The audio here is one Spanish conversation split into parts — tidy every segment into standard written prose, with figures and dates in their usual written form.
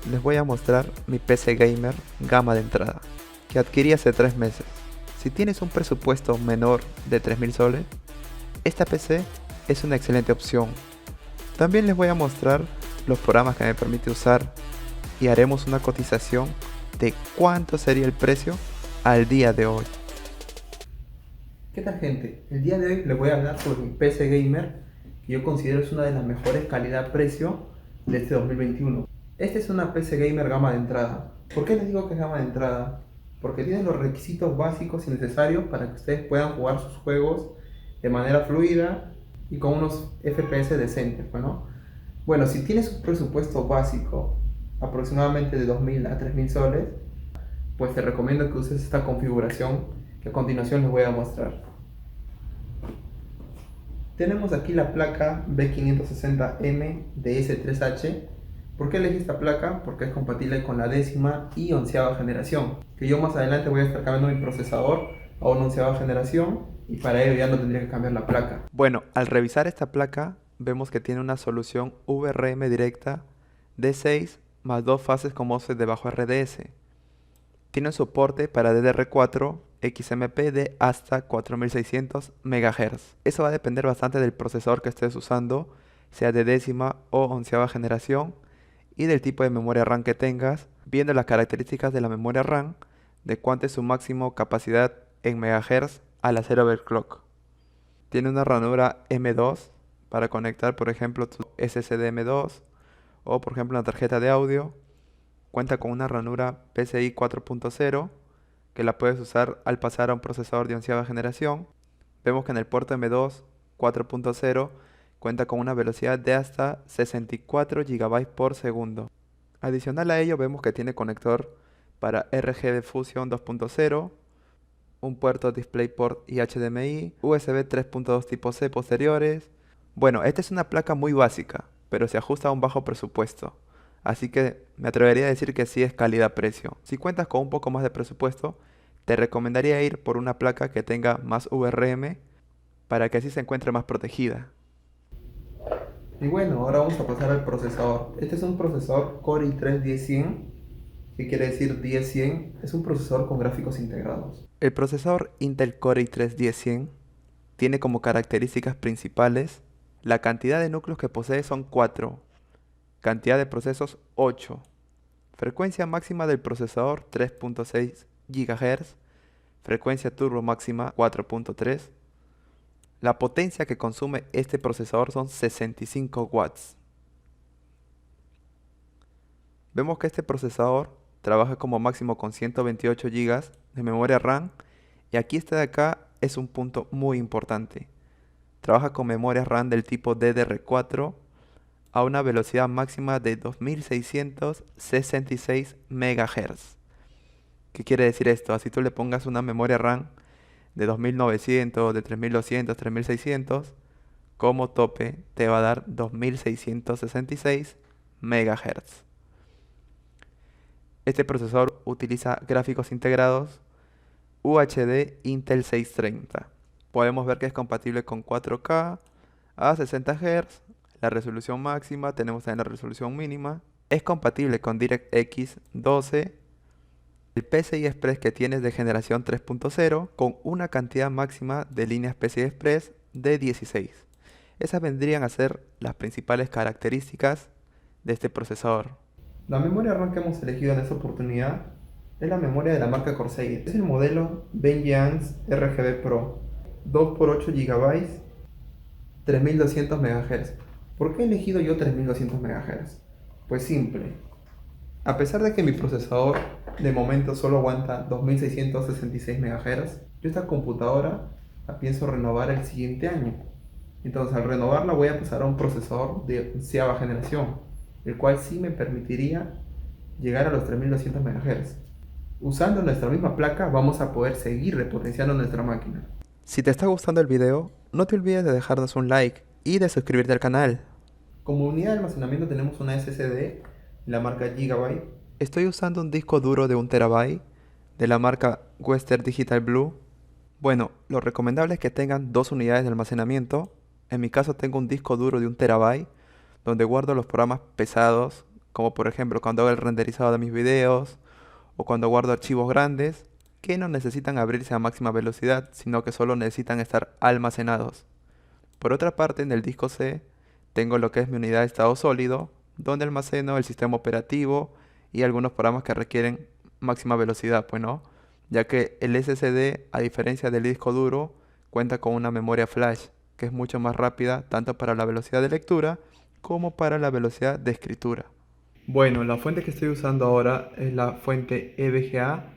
les voy a mostrar mi PC Gamer gama de entrada, que adquirí hace 3 meses. Si tienes un presupuesto menor de 3000 soles, esta PC es una excelente opción. También les voy a mostrar los programas que me permite usar y haremos una cotización de cuánto sería el precio al día de hoy. ¿Qué tal, gente? El día de hoy les voy a hablar sobre mi PC Gamer, que yo considero es una de las mejores calidad-precio de este 2021. Esta es una PC Gamer gama de entrada. ¿Por qué les digo que es gama de entrada? Porque tiene los requisitos básicos y necesarios para que ustedes puedan jugar sus juegos de manera fluida y con unos FPS decentes, Bueno, si tienes un presupuesto básico aproximadamente de 2000 a 3000 soles, pues te recomiendo que uses esta configuración que a continuación les voy a mostrar. Tenemos aquí la placa B560M de S3H. ¿Por qué elegí esta placa? Porque es compatible con la 10ª y 11ª generación, que yo más adelante voy a estar cambiando mi procesador a una 11ª generación y para ello ya no tendría que cambiar la placa. Bueno, al revisar esta placa vemos que tiene una solución VRM directa D6 más 2 fases con MOSFET de bajo RDS. Tiene soporte para DDR4 XMP de hasta 4600 MHz. Eso va a depender bastante del procesador que estés usando, sea de 10ª o 11ª generación, y del tipo de memoria RAM que tengas, viendo las características de la memoria RAM, de cuánto es su máximo capacidad en MHz al hacer overclock. Tiene una ranura M2 para conectar, por ejemplo, tu SSD M2 o, por ejemplo, una tarjeta de audio. Cuenta con una ranura PCI 4.0 que la puedes usar al pasar a un procesador de 11ª generación. Vemos que en el puerto M2 4.0 cuenta con una velocidad de hasta 64 GB por segundo. Adicional a ello vemos que tiene conector para RGB Fusion 2.0, un puerto DisplayPort y HDMI, USB 3.2 tipo C posteriores. Bueno, esta es una placa muy básica, pero se ajusta a un bajo presupuesto. Así que me atrevería a decir que sí es calidad-precio. Si cuentas con un poco más de presupuesto, te recomendaría ir por una placa que tenga más VRM para que así se encuentre más protegida. Y bueno, ahora vamos a pasar al procesador. Este es un procesador Core i3-10100, que quiere decir 10100, es un procesador con gráficos integrados. El procesador Intel Core i3-10100 tiene como características principales: la cantidad de núcleos que posee son 4, cantidad de procesos 8, frecuencia máxima del procesador 3.6 GHz, frecuencia turbo máxima 4.3. La potencia que consume este procesador son 65 watts. Vemos que este procesador trabaja como máximo con 128 GB de memoria RAM, y aquí este de acá es un punto muy importante. Trabaja con memoria RAM del tipo DDR4 a una velocidad máxima de 2666 MHz. ¿Qué quiere decir esto? Así tú le pongas una memoria RAM de 2900, de 3200, 3600, como tope te va a dar 2666 MHz. Este procesador utiliza gráficos integrados UHD Intel 630. Podemos ver que es compatible con 4K a 60 Hz, la resolución máxima, tenemos también la resolución mínima. Es compatible con DirectX 12, el PCI Express que tienes de generación 3.0 con una cantidad máxima de líneas PCI Express de 16. Esas vendrían a ser las principales características de este procesador. La memoria RAM que hemos elegido en esta oportunidad es la memoria de la marca Corsair. Es el modelo Vengeance RGB Pro, 2x8 GB, 3200 MHz. ¿Por qué he elegido yo 3200 MHz? Pues simple. A pesar de que mi procesador de momento solo aguanta 2666 MHz, yo esta computadora la pienso renovar el siguiente año. Entonces, al renovarla voy a pasar a un procesador de 11ª generación, el cual sí me permitiría llegar a los 3200 MHz. Usando nuestra misma placa vamos a poder seguir repotenciando nuestra máquina. Si te está gustando el video, no te olvides de dejarnos un like y de suscribirte al canal. Como unidad de almacenamiento tenemos una SSD de la marca Gigabyte. Estoy usando un disco duro de 1 TB de la marca Western Digital Blue. Bueno, lo recomendable es que tengan 2 unidades de almacenamiento. En mi caso tengo un disco duro de 1 TB donde guardo los programas pesados como por ejemplo cuando hago el renderizado de mis videos o cuando guardo archivos grandes que no necesitan abrirse a máxima velocidad, sino que solo necesitan estar almacenados. Por otra parte, en el disco C tengo lo que es mi unidad de estado sólido, donde almaceno el sistema operativo y algunos programas que requieren máxima velocidad, pues no, ya que el SSD, a diferencia del disco duro, cuenta con una memoria flash, que es mucho más rápida tanto para la velocidad de lectura como para la velocidad de escritura. Bueno, la fuente que estoy usando ahora es la fuente EVGA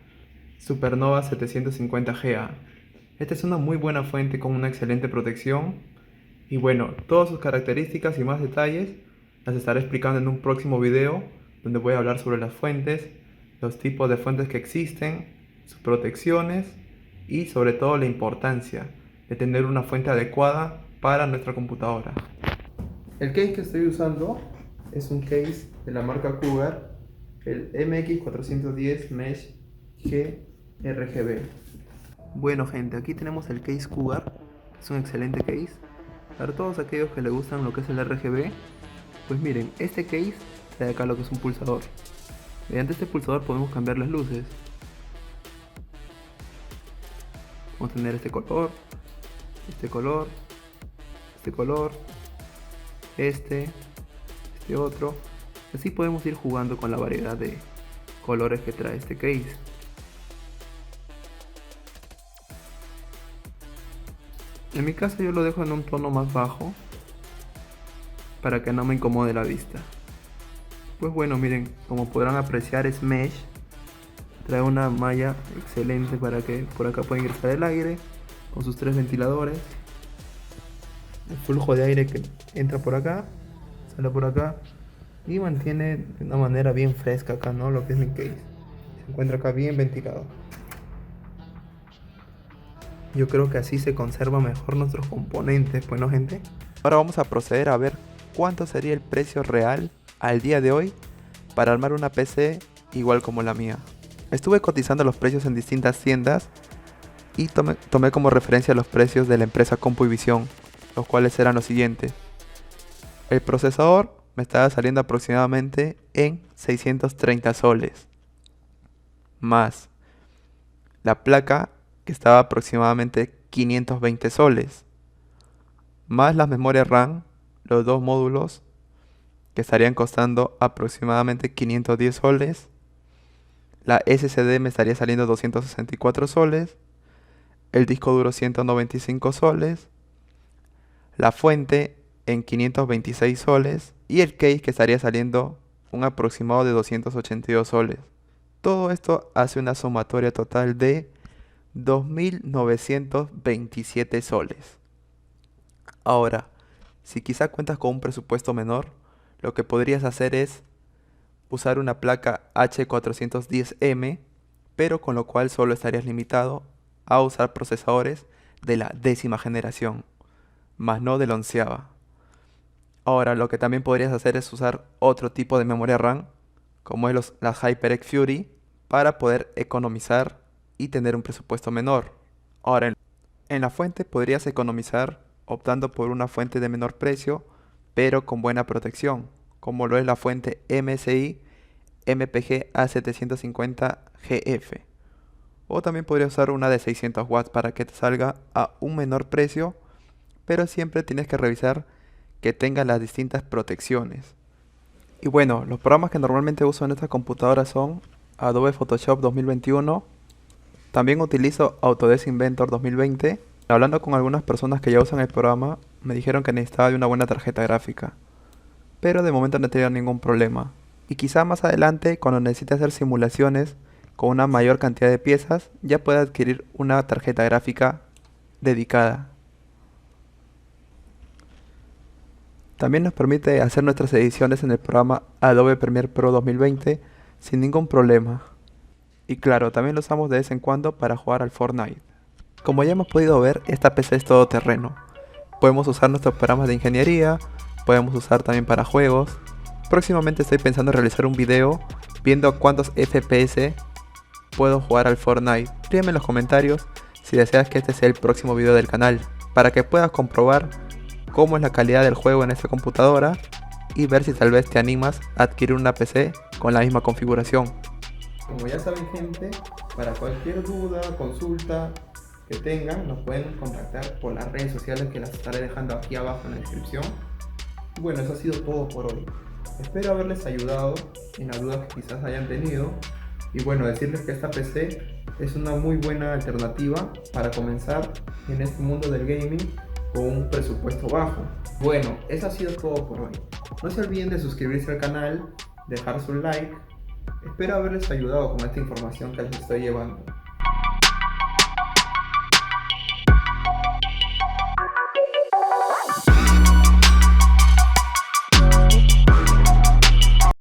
Supernova 750GA. Esta es una muy buena fuente con una excelente protección y bueno, todas sus características y más detalles las estaré explicando en un próximo video donde voy a hablar sobre las fuentes, los tipos de fuentes que existen, sus protecciones y sobre todo la importancia de tener una fuente adecuada para nuestra computadora. El case que estoy usando es un case de la marca Cougar, el MX410 Mesh G RGB. Bueno gente, aquí tenemos el case Cougar, es un excelente case. Para todos aquellos que les gustan lo que es el RGB, pues miren, este case trae acá lo que es un pulsador. Mediante este pulsador podemos cambiar las luces. Vamos a tener este color, este color, este color, este otro. Así podemos ir jugando con la variedad de colores que trae este case. En mi caso yo lo dejo en un tono más bajo para que no me incomode la vista. Pues bueno, miren, como podrán apreciar es mesh. Trae una malla excelente para que por acá pueda ingresar el aire con sus 3 ventiladores. El flujo de aire que entra por acá, sale por acá y mantiene de una manera bien fresca acá, ¿no? Lo que es mi case. Se encuentra acá bien ventilado. Yo creo que así se conserva mejor nuestros componentes, pues no gente. Ahora vamos a proceder a ver cuánto sería el precio real al día de hoy para armar una PC igual como la mía. Estuve cotizando los precios en distintas tiendas y tomé como referencia los precios de la empresa CompuVision, los cuales eran los siguientes. El procesador me estaba saliendo aproximadamente en 630 soles, más la placa que estaba aproximadamente 520 soles, más las memorias RAM, los dos módulos que estarían costando aproximadamente 510 soles, la SSD me estaría saliendo 264 soles, el disco duro 195 soles, la fuente en 526 soles y el case que estaría saliendo un aproximado de 282 soles. Todo esto hace una sumatoria total de 2.927 soles. Ahora, si quizá cuentas con un presupuesto menor, lo que podrías hacer es usar una placa H410M, pero con lo cual solo estarías limitado a usar procesadores de la 10ª generación, más no de la 11ª. Ahora, lo que también podrías hacer es usar otro tipo de memoria RAM, como es las HyperX Fury, para poder economizar y tener un presupuesto menor. Ahora, en la fuente podrías economizar optando por una fuente de menor precio, pero con buena protección, como lo es la fuente MSI MPG A750 GF. O también podrías usar una de 600 watts para que te salga a un menor precio, pero siempre tienes que revisar que tenga las distintas protecciones. Y bueno, los programas que normalmente uso en esta computadora son Adobe Photoshop 2021. También utilizo Autodesk Inventor 2020. Hablando con algunas personas que ya usan el programa, me dijeron que necesitaba de una buena tarjeta gráfica, pero de momento no he tenido ningún problema. Y quizá más adelante, cuando necesite hacer simulaciones con una mayor cantidad de piezas, ya pueda adquirir una tarjeta gráfica dedicada. También nos permite hacer nuestras ediciones en el programa Adobe Premiere Pro 2020 sin ningún problema. Y claro, también lo usamos de vez en cuando para jugar al Fortnite. Como ya hemos podido ver, esta PC es todoterreno. Podemos usar nuestros programas de ingeniería, podemos usar también para juegos. Próximamente estoy pensando en realizar un video viendo a cuántos FPS puedo jugar al Fortnite. Escríbeme en los comentarios si deseas que este sea el próximo video del canal, para que puedas comprobar cómo es la calidad del juego en esta computadora y ver si tal vez te animas a adquirir una PC con la misma configuración. Como ya saben, gente, para cualquier duda, consulta que tengan, nos pueden contactar por las redes sociales que las estaré dejando aquí abajo en la descripción. Y bueno, eso ha sido todo por hoy. Espero haberles ayudado en las dudas que quizás hayan tenido. Y bueno, decirles que esta PC es una muy buena alternativa para comenzar en este mundo del gaming con un presupuesto bajo. Bueno, eso ha sido todo por hoy. No se olviden de suscribirse al canal, dejar su like. Espero haberles ayudado con esta información que les estoy llevando.